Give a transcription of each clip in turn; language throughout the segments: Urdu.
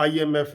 IMF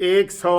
100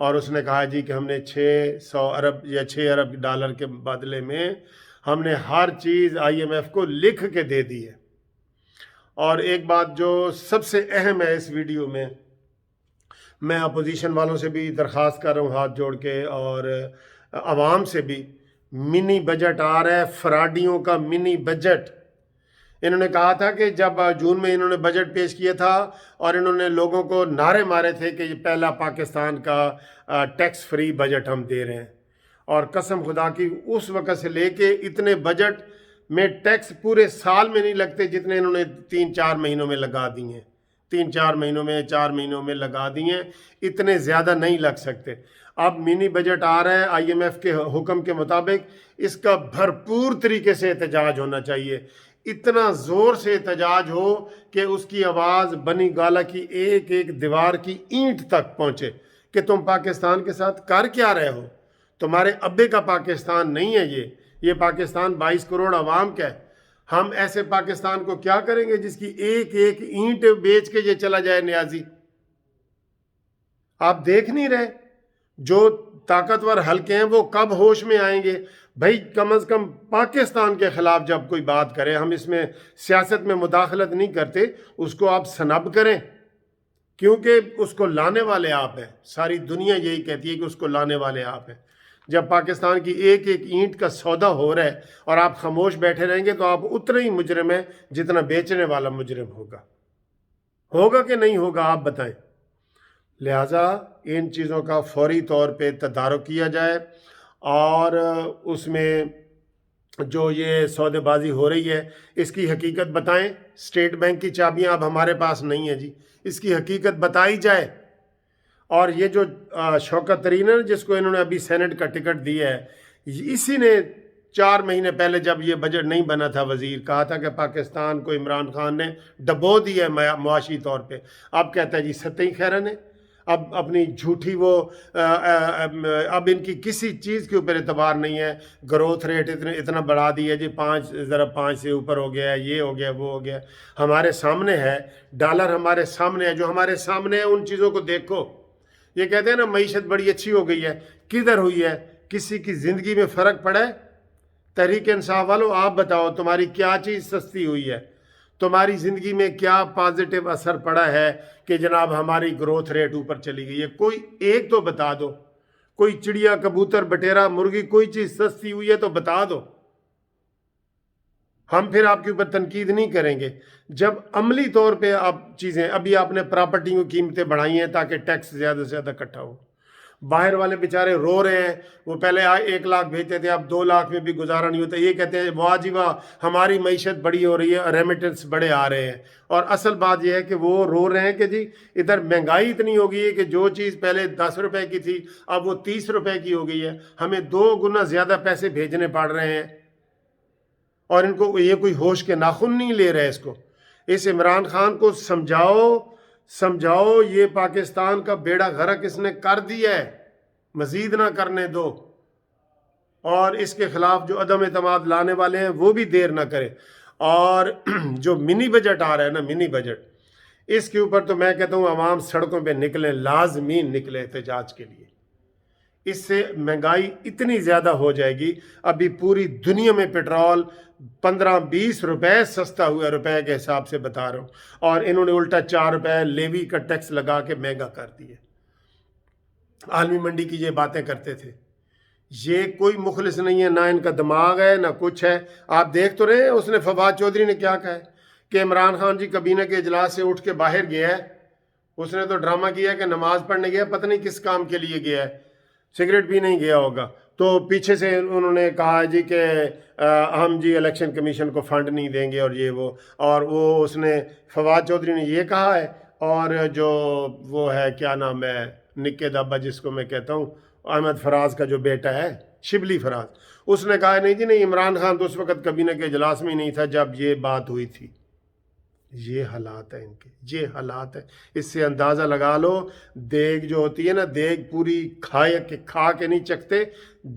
اور اس نے کہا جی کہ ہم نے 600 ارب یا 6 ارب ڈالر کے بدلے میں ہم نے ہر چیز IMF کو لکھ کے دے دی ہے۔ اور ایک بات جو سب سے اہم ہے اس ویڈیو میں اپوزیشن والوں سے بھی درخواست کر رہا ہوں ہاتھ جوڑ کے، اور عوام سے بھی، منی بجٹ آ رہا ہے، فراڈیوں کا منی بجٹ۔ انہوں نے کہا تھا کہ جب جون میں انہوں نے بجٹ پیش کیا تھا اور انہوں نے لوگوں کو نعرے مارے تھے کہ یہ پہلا پاکستان کا ٹیکس فری بجٹ ہم دے رہے ہیں، اور قسم خدا کی اس وقت سے لے کے اتنے بجٹ میں ٹیکس پورے سال میں نہیں لگتے جتنے انہوں نے 3-4 مہینوں میں لگا دی ہیں، 3-4 مہینوں میں 4 مہینوں میں لگا دی ہیں، اتنے زیادہ نہیں لگ سکتے۔ اب منی بجٹ آ رہا ہے IMF کے حکم کے مطابق، اس کا بھرپور طریقے سے احتجاج ہونا چاہیے، اتنا زور سے احتجاج ہو کہ اس کی آواز بنی گالہ کی ایک ایک دیوار کی اینٹ تک پہنچے کہ تم پاکستان کے ساتھ کر کیا رہے ہو، تمہارے ابے کا پاکستان نہیں ہے یہ پاکستان 22 کروڑ عوام کا ہے۔ ہم ایسے پاکستان کو کیا کریں گے جس کی ایک ایک اینٹ بیچ کے یہ چلا جائے نیازی؟ آپ دیکھ نہیں رہے جو طاقتور حلقے ہیں وہ کب ہوش میں آئیں گے؟ بھائی کم از کم پاکستان کے خلاف جب کوئی بات کرے، ہم اس میں سیاست میں مداخلت نہیں کرتے، اس کو آپ سنب کریں، کیونکہ اس کو لانے والے آپ ہیں۔ ساری دنیا یہی کہتی ہے کہ اس کو لانے والے آپ ہیں۔ جب پاکستان کی ایک ایک اینٹ کا سودا ہو رہا ہے اور آپ خاموش بیٹھے رہیں گے تو آپ اتنا ہی مجرم ہیں جتنا بیچنے والا مجرم ہوگا کہ نہیں ہوگا، آپ بتائیں۔ لہٰذا ان چیزوں کا فوری طور پہ تدارک کیا جائے، اور اس میں جو یہ سودے بازی ہو رہی ہے اس کی حقیقت بتائیں۔ اسٹیٹ بینک کی چابیاں اب ہمارے پاس نہیں ہیں جی، اس کی حقیقت بتائی جائے۔ اور یہ جو شوکت ترین ہے جس کو انہوں نے ابھی سینٹ کا ٹکٹ دیا ہے، اسی نے 4 مہینے پہلے جب یہ بجٹ نہیں بنا تھا وزیر، کہا تھا کہ پاکستان کو عمران خان نے ڈبو دیا ہے معاشی طور پہ۔ اب کہتا ہے جی سطحی خیرن ہے، اب اپنی جھوٹی وہ اب ان کی کسی چیز کے اوپر اعتبار نہیں ہے۔ گروتھ ریٹ اتنا بڑھا دیا جی، 5 سے اوپر ہو گیا ہے، یہ ہو گیا وہ ہو گیا۔ ہمارے سامنے ہے ڈالر، ہمارے سامنے ہے، جو ہمارے سامنے ہے ان چیزوں کو دیکھو۔ یہ کہتے ہیں نا معیشت بڑی اچھی ہو گئی ہے، کدھر ہوئی ہے؟ کسی کی زندگی میں فرق پڑا ہے؟ تحریک انصاف والوں آپ بتاؤ تمہاری کیا چیز سستی ہوئی ہے؟ تمہاری زندگی میں کیا پازیٹیو اثر پڑا ہے کہ جناب ہماری گروتھ ریٹ اوپر چلی گئی ہے؟ کوئی ایک تو بتا دو، کوئی چڑیا، کبوتر، بٹیرا، مرغی، کوئی چیز سستی ہوئی ہے تو بتا دو، ہم پھر آپ کے اوپر تنقید نہیں کریں گے۔ جب عملی طور پہ آپ چیزیں، ابھی آپ نے پراپرٹیوں کی قیمتیں بڑھائی ہیں تاکہ ٹیکس زیادہ سے زیادہ اکٹھا ہو، باہر والے بیچارے رو رہے ہیں، وہ پہلے 1 لاکھ بھیجتے تھے، اب 2 لاکھ میں بھی گزارا نہیں ہوتا، یہ کہتے ہیں واہ جی واہ ہماری معیشت بڑی ہو رہی ہے، ریمیٹنس بڑے آ رہے ہیں۔ اور اصل بات یہ ہے کہ وہ رو رہے ہیں کہ جی ادھر مہنگائی اتنی ہو گئی ہے کہ جو چیز پہلے 10 روپے کی تھی اب وہ 30 روپے کی ہو گئی ہے، ہمیں 2 گنا زیادہ پیسے بھیجنے پڑ رہے ہیں، اور ان کو یہ کوئی ہوش کے ناخن نہیں لے رہے۔ اس عمران خان کو سمجھاؤ، یہ پاکستان کا بیڑا غرق اس نے کر دیا ہے، مزید نہ کرنے دو، اور اس کے خلاف جو عدم اعتماد لانے والے ہیں وہ بھی دیر نہ کرے۔ اور جو منی بجٹ آ رہا ہے نا، منی بجٹ، اس کے اوپر تو میں کہتا ہوں عوام سڑکوں پہ نکلیں، لازمی نکلے احتجاج کے لیے۔ اس سے مہنگائی اتنی زیادہ ہو جائے گی، ابھی پوری دنیا میں پیٹرول 15-20 روپے سستا ہوا ہے، روپے کے حساب سے بتا رہا ہوں، اور انہوں نے الٹا 4 روپے لیوی کا ٹیکس لگا کے مہنگا کر دیا۔ عالمی منڈی کی یہ باتیں کرتے تھے، یہ کوئی مخلص نہیں ہے، نہ ان کا دماغ ہے نہ کچھ ہے۔ آپ دیکھ تو رہے ہیں اس نے فواد چودھری نے کیا کہا ہے کہ عمران خان جی کابینہ کے اجلاس سے اٹھ کے باہر گیا ہے، اس نے تو ڈرامہ کیا کہ نماز پڑھنے گیا، پتہ نہیں کس کام کے لیے گیا ہے، سگریٹ بھی نہیں گیا ہوگا۔ تو پیچھے سے انہوں نے کہا جی کہ ہم جی الیکشن کمیشن کو فنڈ نہیں دیں گے اور یہ وہ، اور وہ اس نے فواد چودھری نے یہ کہا ہے، اور جو وہ ہے کیا نام ہے نکے دابا جس کو میں کہتا ہوں، احمد فراز کا جو بیٹا ہے شبلی فراز، اس نے کہا نہیں جی نہیں، عمران خان تو اس وقت کابینہ کے اجلاس میں ہی نہیں تھا جب یہ بات ہوئی تھی۔ یہ حالات ہیں ان کے، یہ حالات ہے۔ اس سے اندازہ لگا لو، دیگ جو ہوتی ہے نا، دیگ پوری کھا کے نہیں چکھتے،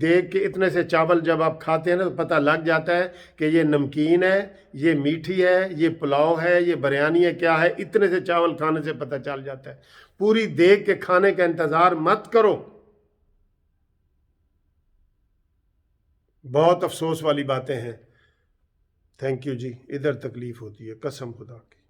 دیگ کے اتنے سے چاول جب آپ کھاتے ہیں نا تو پتہ لگ جاتا ہے کہ یہ نمکین ہے، یہ میٹھی ہے، یہ پلاؤ ہے، یہ بریانی ہے، کیا ہے، اتنے سے چاول کھانے سے پتہ چل جاتا ہے۔ پوری دیگ کے کھانے کا انتظار مت کرو۔ بہت افسوس والی باتیں ہیں. تھینک یو جی. ادھر تکلیف ہوتی ہے قسم خدا کی.